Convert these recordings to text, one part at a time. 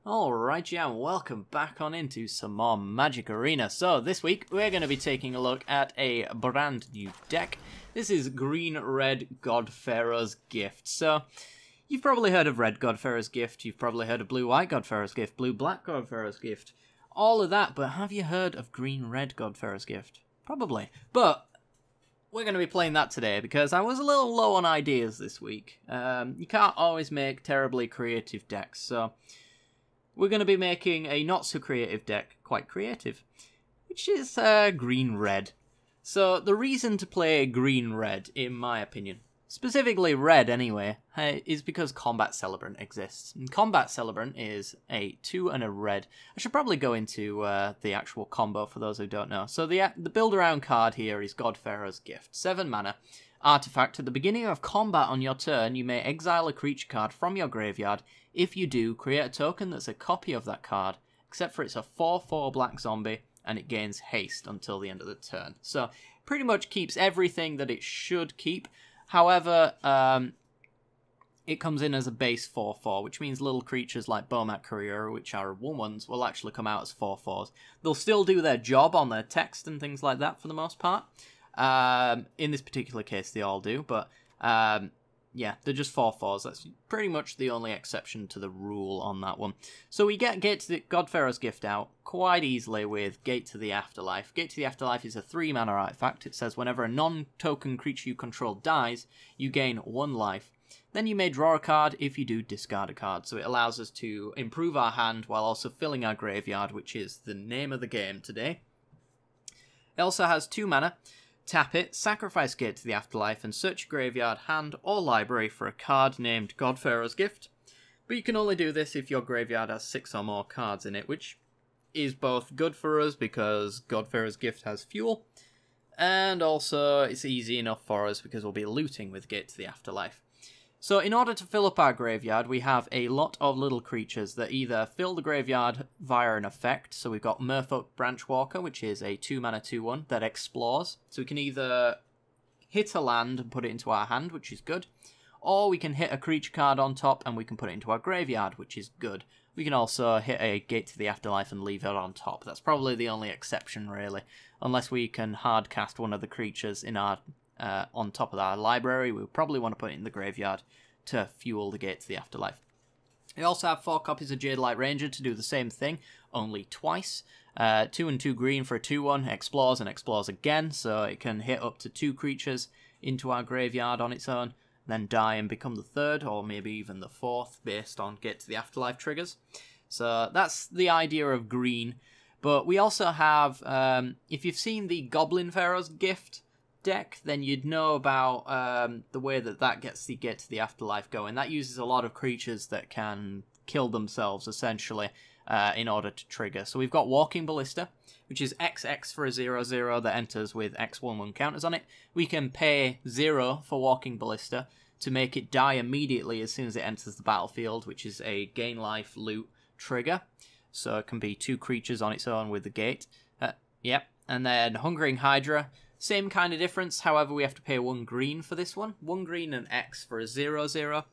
Alright, yeah, welcome back on into some more Magic Arena. So, this week, we're going to be taking a look at a brand new deck. This is Green-Red God-Pharaoh's Gift. So, you've probably heard of Red God-Pharaoh's Gift, you've probably heard of Blue-White God-Pharaoh's Gift, Blue-Black God-Pharaoh's Gift, all of that, but have you heard of Green-Red God-Pharaoh's Gift? Probably. But we're going to be playing that today because I was a little low on ideas this week. You can't always make terribly creative decks, so we're going to be making a not-so-creative deck quite creative, which is green-red. So the reason to play green-red, in my opinion, specifically red anyway, is because Combat Celebrant exists. And Combat Celebrant is a 2 and a red. I should probably go into the actual combo for those who don't know. So the build-around card here is God-Pharaoh's Gift. 7 mana. Artifact. At the beginning of combat on your turn, you may exile a creature card from your graveyard. If you do, create a token that's a copy of that card, except for it's a 4/4 black zombie, and it gains haste until the end of the turn. So, pretty much keeps everything that it should keep. However, it comes in as a base 4/4, which means little creatures like Bomat Courier, which are 1/1s, will actually come out as 4/4s. They'll still do their job on their text and things like that for the most part. In this particular case, they all do, but yeah, they're just 4/4s. That's pretty much the only exception to the rule on that one. So we get Gate to the God-Pharaoh's Gift out quite easily with Gate to the Afterlife. Gate to the Afterlife is a 3-mana artifact. It says whenever a non-token creature you control dies, you gain 1 life. Then you may draw a card. If you do, discard a card. So it allows us to improve our hand while also filling our graveyard, which is the name of the game today. It also has 2 mana. Tap it, sacrifice Gate to the Afterlife, and search your graveyard, hand, or library for a card named God-Pharaoh's Gift. But you can only do this if your graveyard has 6 or more cards in it, which is both good for us because God-Pharaoh's Gift has fuel, and also it's easy enough for us because we'll be looting with Gate to the Afterlife. So in order to fill up our graveyard, we have a lot of little creatures that either fill the graveyard via an effect. So we've got Merfolk Branchwalker, which is a 2-mana 2/1 that explores. So we can either hit a land and put it into our hand, which is good, or we can hit a creature card on top and we can put it into our graveyard, which is good. We can also hit a Gate to the Afterlife and leave it on top. That's probably the only exception, really, unless we can hard cast one of the creatures in our on top of our library. We'll probably want to put it in the graveyard to fuel the Gate to the Afterlife. We also have 4 copies of Jadelight Ranger to do the same thing, only twice. 2 and 2 green for a 2/1, explores and explores again, so it can hit up to 2 creatures into our graveyard on its own, then die and become the 3rd, or maybe even the 4th, based on Gate to the Afterlife triggers. So that's the idea of green. But we also have, if you've seen the Goblin Pharaoh's Gift deck, then you'd know about the way that gets the Gate to the Afterlife going. That uses a lot of creatures that can kill themselves, essentially, in order to trigger. So we've got Walking Ballista, which is XX for a 0/0 that enters with X/1/1 counters on it. We can pay 0 for Walking Ballista to make it die immediately as soon as it enters the battlefield, which is a gain life loot trigger. So it can be 2 creatures on its own with the Gate. Yep. And then Hungering Hydra, same kind of difference, however we have to pay 1 green for this one. 1 green and X for a 0/0.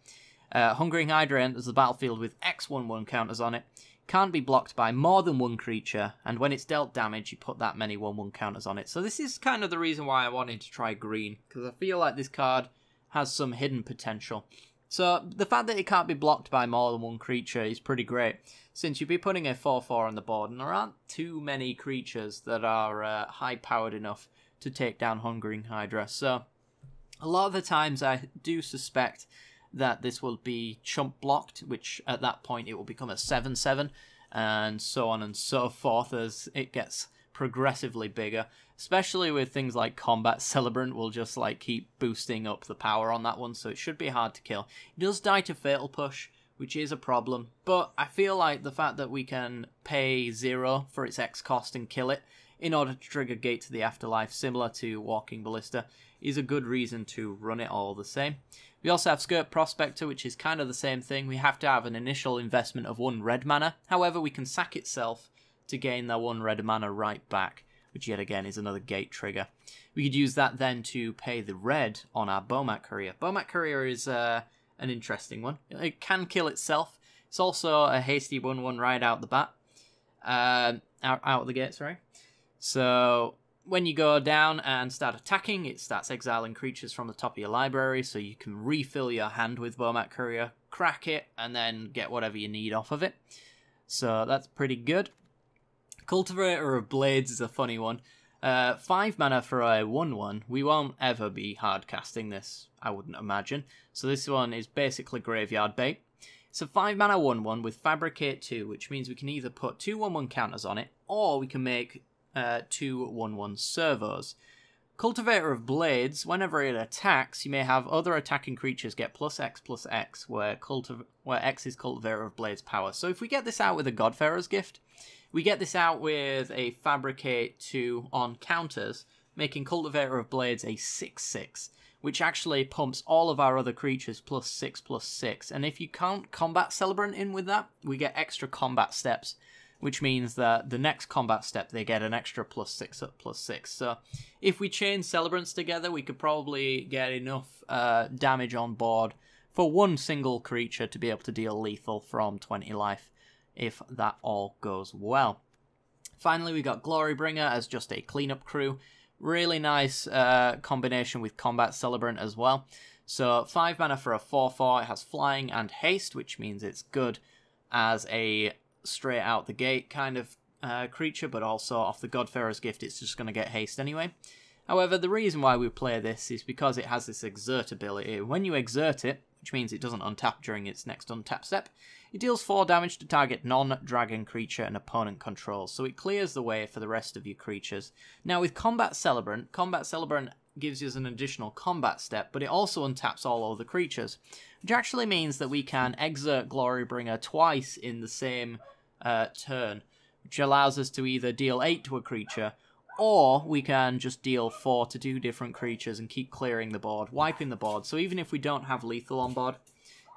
Hungering Hydra enters the battlefield with X/1/1 counters on it. Can't be blocked by more than 1 creature, and when it's dealt damage, you put that many 1/1 counters on it. So this is kind of the reason why I wanted to try green, because I feel like this card has some hidden potential. So the fact that it can't be blocked by more than 1 creature is pretty great, since you'd be putting a 4/4 on the board, and there aren't too many creatures that are high-powered enough to take down Hungering Hydra. So a lot of the times I do suspect that this will be chump blocked, which at that point it will become a 7/7, and so on and so forth as it gets progressively bigger, especially with things like Combat Celebrant will just like keep boosting up the power on that one, so it should be hard to kill. It does die to Fatal Push, which is a problem, but I feel like the fact that we can pay 0 for its X cost and kill it in order to trigger Gate to the Afterlife, similar to Walking Ballista, is a good reason to run it all the same. We also have Skirt Prospector, which is kind of the same thing. We have to have an initial investment of 1 red mana. However, we can sack itself to gain that 1 red mana right back, which yet again is another Gate trigger. We could use that then to pay the red on our Bomat Courier. Bomat Courier is an interesting one. It can kill itself, It's also a hasty 1/1 right out the bat. Out of the gate, sorry. So when you go down and start attacking, it starts exiling creatures from the top of your library, so you can refill your hand with Bomat Courier, crack it, and then get whatever you need off of it. So that's pretty good. Cultivator of Blades is a funny one. 5 mana for a 1/1. We won't ever be hard casting this, I wouldn't imagine. So this one is basically graveyard bait. It's a 5 mana 1/1 with Fabricate 2, which means we can either put 2 1/1 counters on it, or we can make 2 1/1 servos. Cultivator of Blades, whenever it attacks, you may have other attacking creatures get +X/+X, where X is Cultivator of Blades power. So if we get this out with a God-Pharaoh's Gift, we get this out with a Fabricate 2 on counters, making Cultivator of Blades a 6/6, which actually pumps all of our other creatures +6/+6. And if you count Combat Celebrant in with that, we get extra combat steps, which means that the next combat step they get an extra +6/+6. So if we chain Celebrants together, we could probably get enough damage on board for one single creature to be able to deal lethal from 20 life, if that all goes well. Finally, we got Glorybringer as just a cleanup crew. Really nice combination with Combat Celebrant as well. So 5 mana for a 4/4. It has flying and haste, which means it's good as a straight out the gate kind of creature, but also off the God-Pharaoh's Gift it's just going to get haste anyway. However, the reason why we play this is because it has this exert ability. When you exert it, which means it doesn't untap during its next untap step, it deals 4 damage to target non-dragon creature an opponent controls, so it clears the way for the rest of your creatures. Now with Combat Celebrant gives us an additional combat step, but it also untaps all other creatures, which actually means that we can exert Glorybringer twice in the same turn, which allows us to either deal 8 to a creature, or we can just deal 4 to 2 different creatures and keep clearing the board, wiping the board. So even if we don't have lethal on board,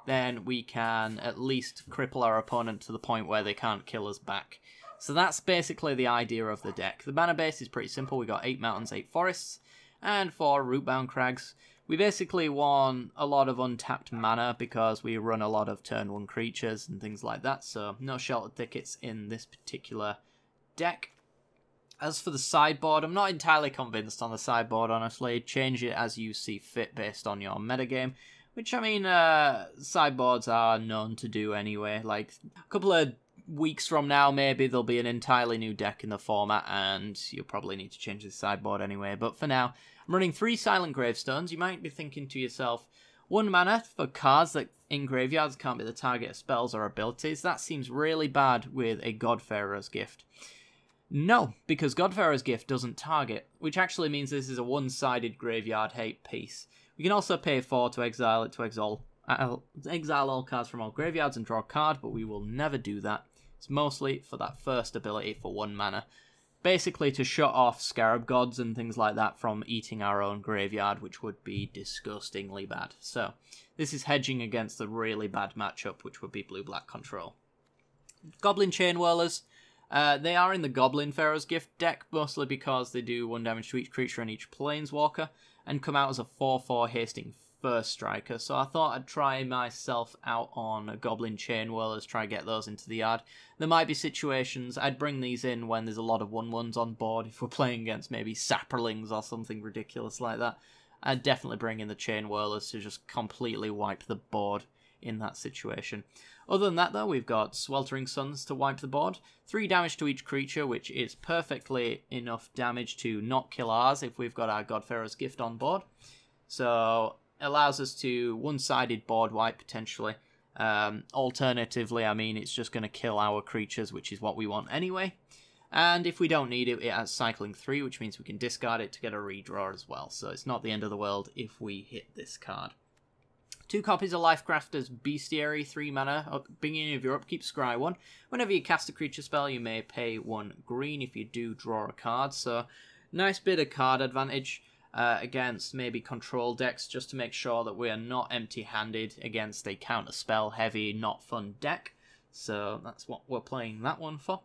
then we can at least cripple our opponent to the point where they can't kill us back. So that's basically the idea of the deck. The mana base is pretty simple. We got 8 mountains, 8 forests, and 4 rootbound crags. We basically want a lot of untapped mana because we run a lot of turn 1 creatures and things like that, so no sheltered thickets in this particular deck. As for the sideboard, I'm not entirely convinced on the sideboard, honestly. Change it as you see fit based on your metagame, which, I mean, sideboards are known to do anyway. Like, a couple of weeks from now, maybe there'll be an entirely new deck in the format, and you'll probably need to change the sideboard anyway. But for now, I'm running 3 Silent Gravestones. You might be thinking to yourself, 1 mana for cards that in graveyards can't be the target of spells or abilities. That seems really bad with a God-Pharaoh's Gift. No, because God-Pharaoh's Gift doesn't target, which actually means this is a one-sided graveyard hate piece. We can also pay 4 to exile it to exile all cards from all graveyards and draw a card, but we will never do that. It's mostly for that first ability for 1 mana. Basically to shut off Scarab Gods and things like that from eating our own graveyard, which would be disgustingly bad. So, this is hedging against the really bad matchup, which would be blue-black control. Goblin Chain Whirlers. They are in the Goblin Pharaoh's Gift deck, mostly because they do 1 damage to each creature and each Planeswalker, and come out as a 4/4 hasting first striker, so I thought I'd try myself out on Goblin Chain Whirlers, try get those into the yard. There might be situations, I'd bring these in when there's a lot of 1/1s on board, if we're playing against maybe Saprolings or something ridiculous like that. I'd definitely bring in the Chain Whirlers to just completely wipe the board in that situation. Other than that, though, we've got Sweltering Suns to wipe the board. 3 damage to each creature, which is perfectly enough damage to not kill ours if we've got our God-Pharaoh's Gift on board. So, allows us to one-sided board wipe, potentially. Alternatively, I mean, it's just going to kill our creatures, which is what we want anyway. And if we don't need it, it has Cycling 3, which means we can discard it to get a redraw as well. So it's not the end of the world if we hit this card. 2 copies of Lifecrafter's Bestiary, 3 mana, at the beginning of your upkeep, scry 1. Whenever you cast a creature spell, you may pay 1 green if you do draw a card. So, nice bit of card advantage against maybe control decks, just to make sure that we are not empty-handed against a counter-spell-heavy, not fun deck. So, that's what we're playing that one for.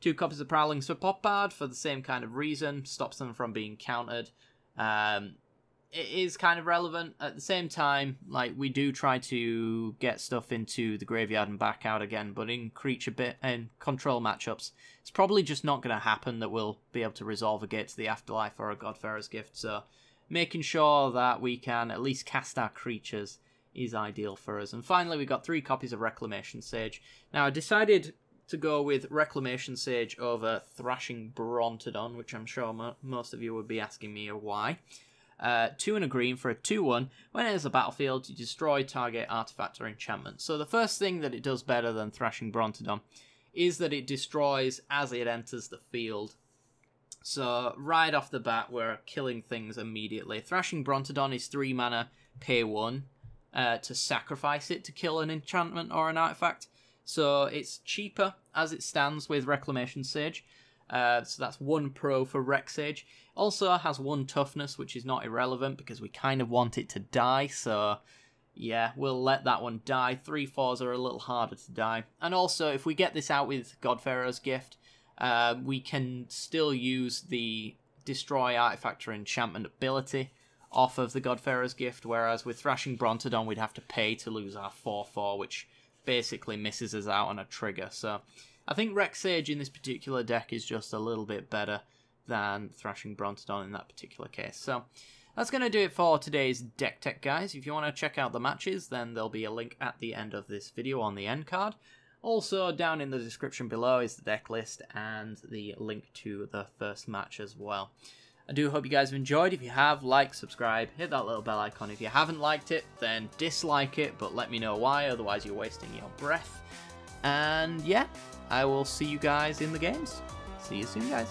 2 copies of Prowlings for Popbard for the same kind of reason, stops them from being countered. it is kind of relevant. At the same time, like, we do try to get stuff into the graveyard and back out again, but in creature bit and control matchups, it's probably just not going to happen that we'll be able to resolve a Gate to the Afterlife or a God-Pharaoh's Gift, so making sure that we can at least cast our creatures is ideal for us. And finally, we got 3 copies of Reclamation Sage. Now, I decided to go with Reclamation Sage over Thrashing Brontodon, which I'm sure most of you would be asking me why. 2 and a green for a 2/1. When it enters the battlefield, you destroy target artifact or enchantment. So the first thing that it does better than Thrashing Brontodon is that it destroys as it enters the field. So right off the bat, we're killing things immediately. Thrashing Brontodon is 3 mana, pay 1 to sacrifice it to kill an enchantment or an artifact. So it's cheaper as it stands with Reclamation Sage. So that's 1 pro for Rec Sage. Also has 1 toughness, which is not irrelevant because we kind of want it to die. So yeah, we'll let that one die. 3/4s are a little harder to die. And also, if we get this out with God-Pharaoh's Gift, we can still use the Destroy Artifact or Enchantment ability off of the God-Pharaoh's Gift, whereas with Thrashing Brontodon, we'd have to pay to lose our 4/4, which basically misses us out on a trigger. So I think Rec Sage in this particular deck is just a little bit better than Thrashing Brontodon in that particular case. So that's going to do it for today's deck tech, guys. If you want to check out the matches, then there'll be a link at the end of this video on the end card. Also, down in the description below is the deck list and the link to the first match as well. I do hope you guys have enjoyed. If you have, like, subscribe, hit that little bell icon. If you haven't liked it, then dislike it, but let me know why, otherwise you're wasting your breath. And yeah, I will see you guys in the games. See you soon, guys.